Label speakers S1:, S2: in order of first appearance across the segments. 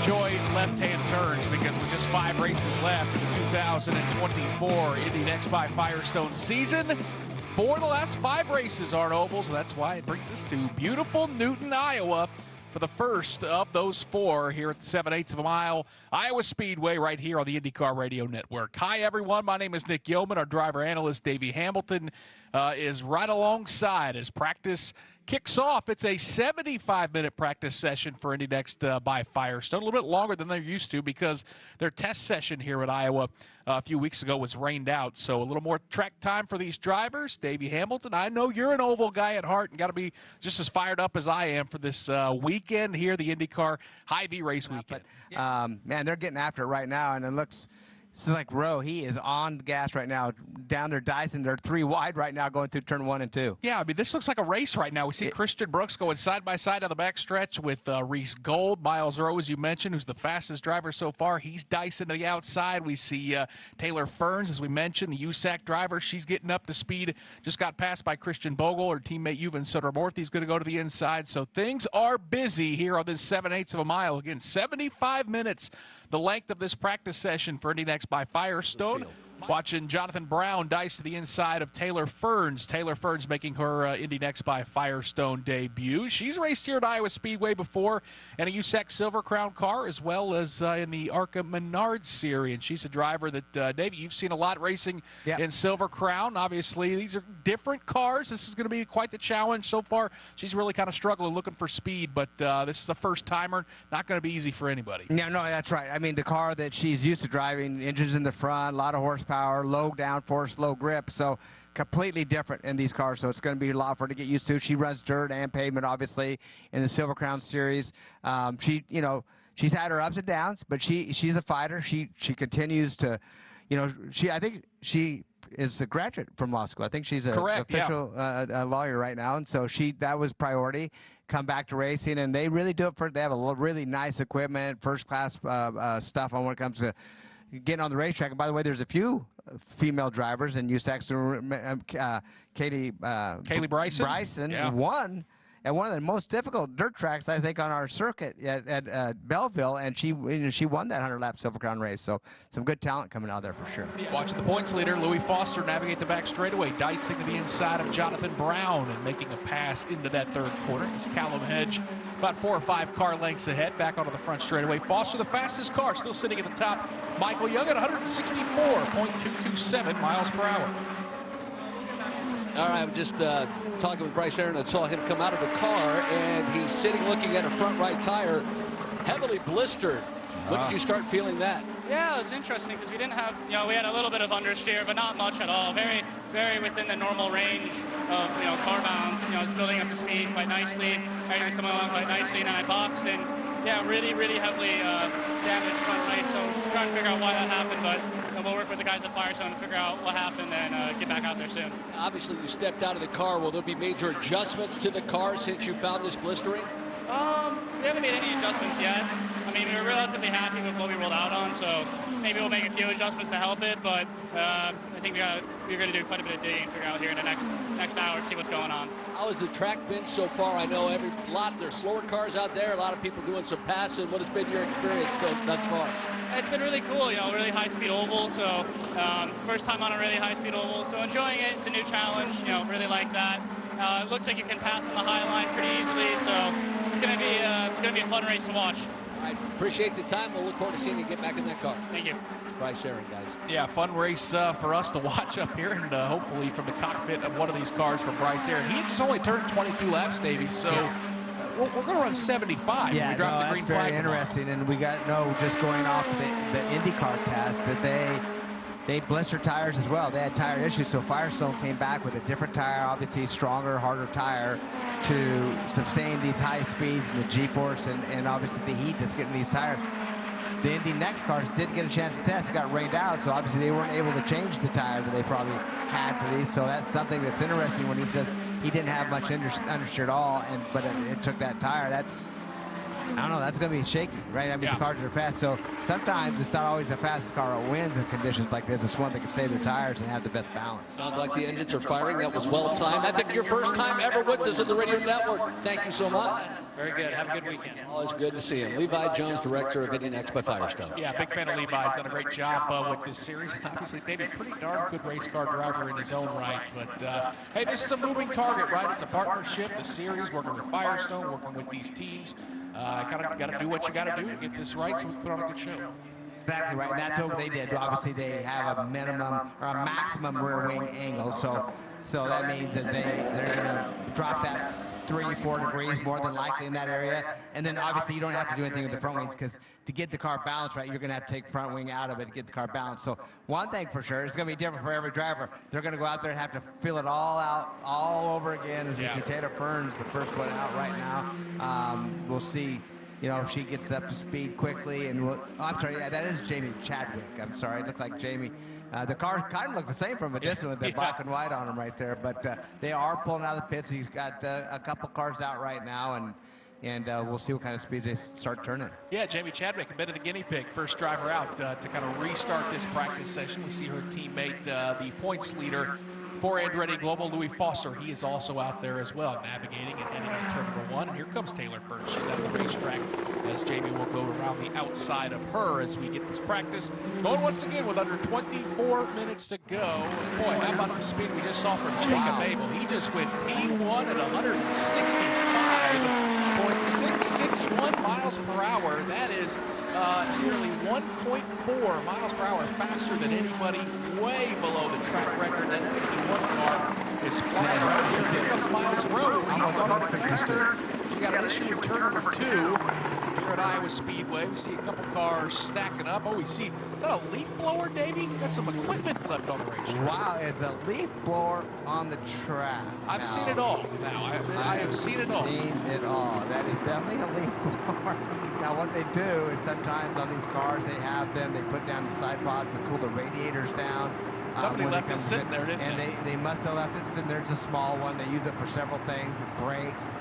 S1: enjoy left-hand turns because with just 5 races left in the 2024 Indy NXT by Firestone season, 4 of the last 5 races are ovals. So that's why it brings us to beautiful Newton, Iowa, for the first of those 4 here at the 7/8 of a mile Iowa Speedway right here on the IndyCar Radio Network. Hi, everyone. My name is Nick Yeoman. Our driver analyst, Davey Hamilton, is right alongside as practice kicks off. It's a 75-minute practice session for Indy NXT by Firestone, a little bit longer than they're used to because their test session here at Iowa a few weeks ago was rained out. So a little more track time for these drivers. Davey Hamilton, I know you're an oval guy at heart and got to be just as fired up as I am for this weekend here, the IndyCar Hy-Vee race weekend.
S2: But, man, they're getting after it right now, and it looks like Rowe. He is on gas right now. Down there, Dyson, they're 3 wide right now going through turn 1 and 2.
S1: Yeah, I mean, this looks like a race right now. We see Christian Brooks going side by side on the back stretch with Reese Gold. Miles Rowe, as you mentioned, who's the fastest driver so far. He's Dyson to the outside. We see Taylor Ferns, as we mentioned, the USAC driver. She's getting up to speed. Just got passed by Christian Bogle. Her teammate Yuvan Sodermorthy's going to go to the inside. So things are busy here on this 7/8 of a mile. Again, 75 minutes, the length of this practice session for Indy NXT by Firestone. Watching Jonathan Brown dice to the inside of Taylor Ferns. Taylor Ferns making her Indy NXT by Firestone debut. She's raced here at Iowa Speedway before in a USAC Silver Crown car as well as in the ARCA Menard Series. And she's a driver that, Dave, you've seen a lot racing in Silver Crown. Obviously, these are different cars. This is going to be quite the challenge. So far, she's really kind of struggling looking for speed, but this is a first-timer. Not going to be easy for anybody.
S2: No, that's right. I mean, the car that she's used to driving, engines in the front, a lot of horsepower, low downforce, low grip, so completely different in these cars, so it's going to be a lot for her to get used to. She runs dirt and pavement, obviously, in the Silver Crown Series. She's had her ups and downs, but she's a fighter. She continues to, I think she is a graduate from law school. I think she's an official lawyer right now, and so that was priority. Come back to racing, and they really do it they have a really nice equipment, first-class stuff on when it comes to getting on the racetrack. And by the way, there's a few female drivers in USAC. Kaylee Bryson won at one of the most difficult dirt tracks, I think, on our circuit at Belleville, and she won that 100-lap Silver Crown race. So some good talent coming out there for sure.
S1: Watching the points leader, Louis Foster, navigate the back straightaway, dicing to the inside of Jonathan Brown and making a pass into that third corner. It's Callum Hedge about 4 or 5 car lengths ahead, back onto the front straightaway. Foster, the fastest car, still sitting at the top. Michael Young at 164.227 miles per hour.
S3: All right, I'm just talking with Bryce Aaron. I saw him come out of the car, and he's sitting looking at a front right tire, heavily blistered. When did you start feeling that?
S4: Yeah, it was interesting because we didn't have, we had a little bit of understeer, but not much at all. Very, very within the normal range of, car bounds. It's building up to speed quite nicely. Everything's coming along quite nicely, and then I boxed, and yeah, really, really heavily damaged front right. So just trying to figure out why that happened, but we'll work with the guys at Firestone to figure out what happened and get back out there soon.
S3: Obviously, you stepped out of the car. Will there be major adjustments to the car since you found this blistering?
S4: We haven't made any adjustments yet. I mean, we were relatively happy with what we rolled out on, so maybe we'll make a few adjustments to help it, but I think we're going to do quite a bit of digging and figure out here in the next hour, see what's going on.
S3: How has the track been so far? I know there's slower cars out there, a lot of people doing some passing. What has been your experience thus far?
S4: It's been really cool, really high-speed oval, so first time on a really high-speed oval, so enjoying it. It's a new challenge, really like that. It looks like you can pass on the high line pretty easily, so it's going to be a fun race to watch.
S3: I appreciate the time. We'll look forward to seeing you get back in that car.
S4: Thank you.
S3: Bryce Aaron, guys.
S1: Yeah, fun race for us to watch up here, and hopefully from the cockpit of one of these cars for Bryce Aaron. He just only turned 22 laps, Davey, so we're going to run 75.
S2: Yeah,
S1: we drop the green
S2: that's very
S1: flag
S2: interesting, and we got just going off the IndyCar test that they blistered tires as well. They had tire issues, so Firestone came back with a different tire, obviously stronger, harder tire to sustain these high speeds and the G-force and obviously the heat that's getting these tires. The Indy NXT cars didn't get a chance to test. It got rained out, so obviously they weren't able to change the tire that they probably had for these. So that's something that's interesting when he says he didn't have much understeer at all, but it took that tire. I don't know, that's going to be shaky, right? I mean, the cars are fast, so sometimes it's not always the fastest car that wins in conditions like this. It's one that can save their tires and have the best balance.
S3: Sounds like the engines are firing. That was well timed. I think your first time ever with us at the Radio Network. Thank you so much.
S4: Very good. Have a good weekend.
S3: Always good to see him. Levi Jones, director of INDY NXT by Firestone.
S1: Yeah, big fan of Levi. He's done a great job with this series. Obviously, David, pretty darn good race car driver in his own right. But, hey, this is a moving target, right? It's a partnership, the series, working with Firestone, working with these teams. Got to do what you got to do to get this right, so we put on a good show.
S2: Exactly right, and that's what they did. Obviously, they have a minimum or a maximum rear wing angle, so that means that they're going to drop that 3-4 degrees more than likely in that area. And then obviously you don't have to do anything with the front wings, because to get the car balanced right, you're going to have to take front wing out of it to get the car balanced. So one thing for sure, it's going to be different for every driver. They're going to go out there and have to feel it all out all over again. As we see Taylor Fern's the first one out right now. We'll see, you know, if she gets up to speed quickly. And I'm sorry, yeah, that is Jamie Chadwick. I'm sorry, it looked like Jamie. The cars kind of look the same from a distance with the black and white on them right there, but they are pulling out of the pits. He's got a couple cars out right now, and we'll see what kind of speeds they start turning.
S1: Yeah, Jamie Chadwick, a bit of the guinea pig, first driver out to kind of restart this practice session. We see her teammate, the points leader for Andretti Global, Louis Foster. He is also out there as well, navigating and heading into turn number 1. And here comes Taylor Fern. She's out of the racetrack as Jamie will go around the outside of her as we get this practice going once again with under 24 minutes to go. And boy, how about the speed we just saw from Jacob Abel? He just went P1 at 165.661 miles per hour. That is nearly 1.4 miles per hour faster than anybody, way below the track record. That 51 car is flying right here. Here comes Miles Rose. He's gone up to faster. So you got an issue in turn number 2 here at Iowa Speedway. We see a couple cars stacking up. Oh, we see, is that a leaf blower, Davey? Got some equipment left on the racetrack.
S2: Wow, it's a leaf blower on the track.
S1: I've seen it all now. I have seen it all.
S2: Seen it all. That is definitely a leaf blower. Now, what they do is sometimes on these cars, they have them, they put down the side pods to cool the radiators down.
S1: Somebody left it sitting there, didn't they?
S2: And they must have left it sitting there. It's a small one. They use it for several things: brakes,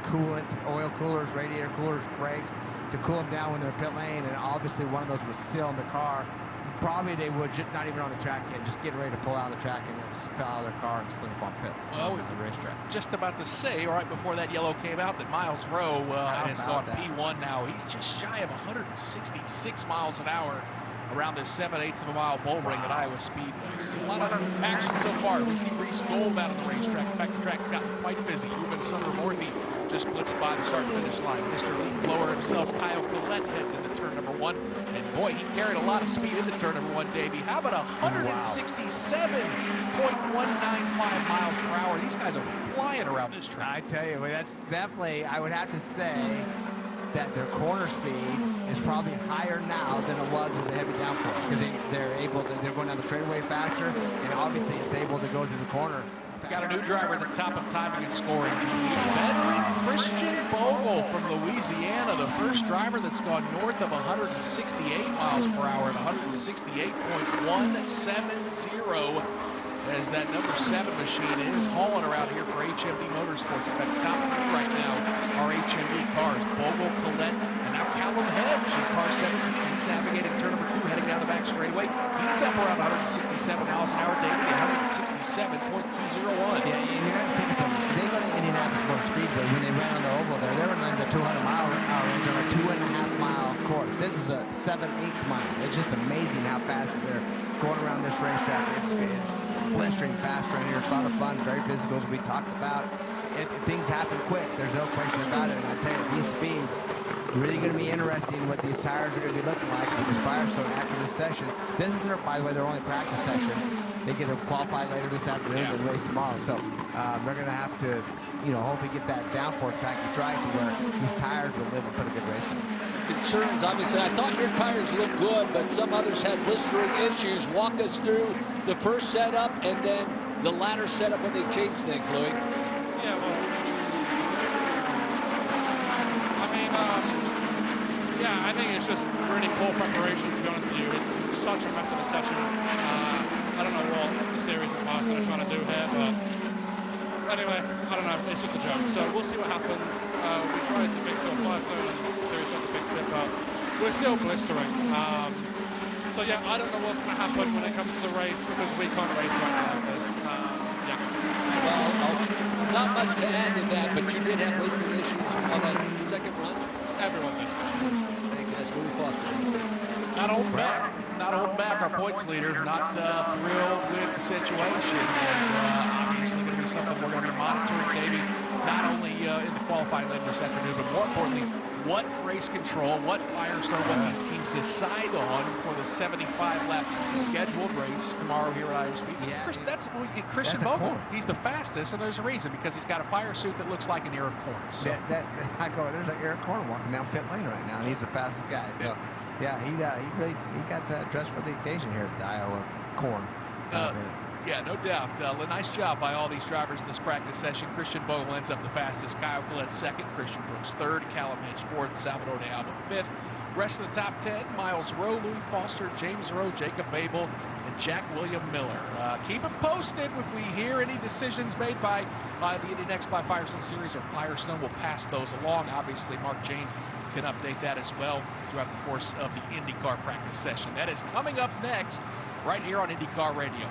S2: coolant, oil coolers, radiator coolers, brakes, to cool them down when they're pit lane. And obviously, one of those was still in the car. Probably they would not even on the track yet, just getting ready to pull out of the track and then spill out of their car and slip up on pit on the racetrack.
S1: Just about to say, right before that yellow came out, that Miles Rowe has gone P1 now. He's just shy of 166 miles an hour around this 7/8 of a mile bull ring at Iowa Speedway. So a lot of action so far. We see Reese Gold out on the racetrack. In fact, the track's gotten quite busy. Ruben Summer-Morthy just blitzed by the start-finish line. Mr. Leaf Blower himself, Kyle Collette, heads into turn number 1. And boy, he carried a lot of speed into turn number 1, Davey. How about 167.195 miles per hour? These guys are flying around this track.
S2: I tell you, that's definitely, I would have to say that their corner speed is probably higher now than it was with the heavy downforce, because they're going down the straightaway faster, and obviously it's able to go to the corners.
S1: Got a new driver at the top of timing and scoring. Veteran Christian Bogle from Louisiana, the first driver that's gone north of 168 miles per hour at 168.170. As that number 7 machine is hauling around here for HMD Motorsports. In fact, top 3 right now are HMD cars. Bogle, Collette, and now Callum Hedge in car 17. He's navigating turn number 2, heading down the back straightaway. He's up around 167 miles an hour daily, 167.201.
S2: Yeah, you got to think of something. They go to Indianapolis Motor Speedway. When they ran on the oval there, they were running the 200-mile-hour range on a 2.5-mile course. This is a 7/8 mile. It's just amazing how fast they're going around this racetrack. It's blistering fast right here. It's a lot of fun, very physical, as we talked about. Things happen quick. There's no question about it. And I tell you, these speeds, really going to be interesting what these tires are going to be looking like with this Firestone after this session. This is, by the way, their only practice session. They get to qualify later this afternoon and race tomorrow. So they're going to have to, hopefully get that downforce package right to where these tires will live and put a good race in.
S3: Concerns, obviously. I thought your tires looked good, but some others had blistering issues. Walk us through the first setup and then the latter setup when they changed things, Louis.
S4: Yeah, well, I think it's just really poor preparation, to be honest with you. It's such a mess of a session. I don't know what the series of cars are trying to do here, but
S5: anyway, I don't know. It's just a joke. So we'll see what happens. We tried to fix it on Firestone and Series tried to fix it, but we're still blistering. So yeah, I don't know what's going to happen when it comes to the race because we can't race right now like this. Yeah.
S3: Well, not much to add to that, but you did have blistering issues on that second run.
S5: Everyone did.
S3: Thank you. That's Louis Foster.
S1: Not holding back. Not holding back. Our points leader. Not thrilled with the situation. And obviously going to be something we're going to be monitoring, Davey, not only in the qualifying later this afternoon, but more importantly, what race control, what Firestone, what these teams decide on for the 75-lap scheduled race tomorrow here at Iowa Speedway.
S2: Yeah,
S1: That's Christian
S2: a
S1: Vogel.
S2: corn.
S1: He's the fastest, and there's a reason, because he's got a fire suit that looks like an ear of corn. So.
S2: I go, there's an Eric Corn walking down pit lane right now, and he's the fastest guy. So, yeah, he got dressed for the occasion here at the Iowa Corn.
S1: Yeah, no doubt. Nice job by all these drivers in this practice session. Christian Vogel ends up the fastest. Kyle Collette second. Christian Brooks third. Callum Hedge fourth. Salvador de Alba fifth. Rest of the top 10, Miles Rowe, Louis Foster, James Rowe, Jacob Babel, and Jack William Miller. Keep it posted if we hear any decisions made by the Indy NXT by Firestone Series, or Firestone will pass those along. Obviously, Mark Janes can update that as well throughout the course of the IndyCar practice session. That is coming up next right here on IndyCar Radio.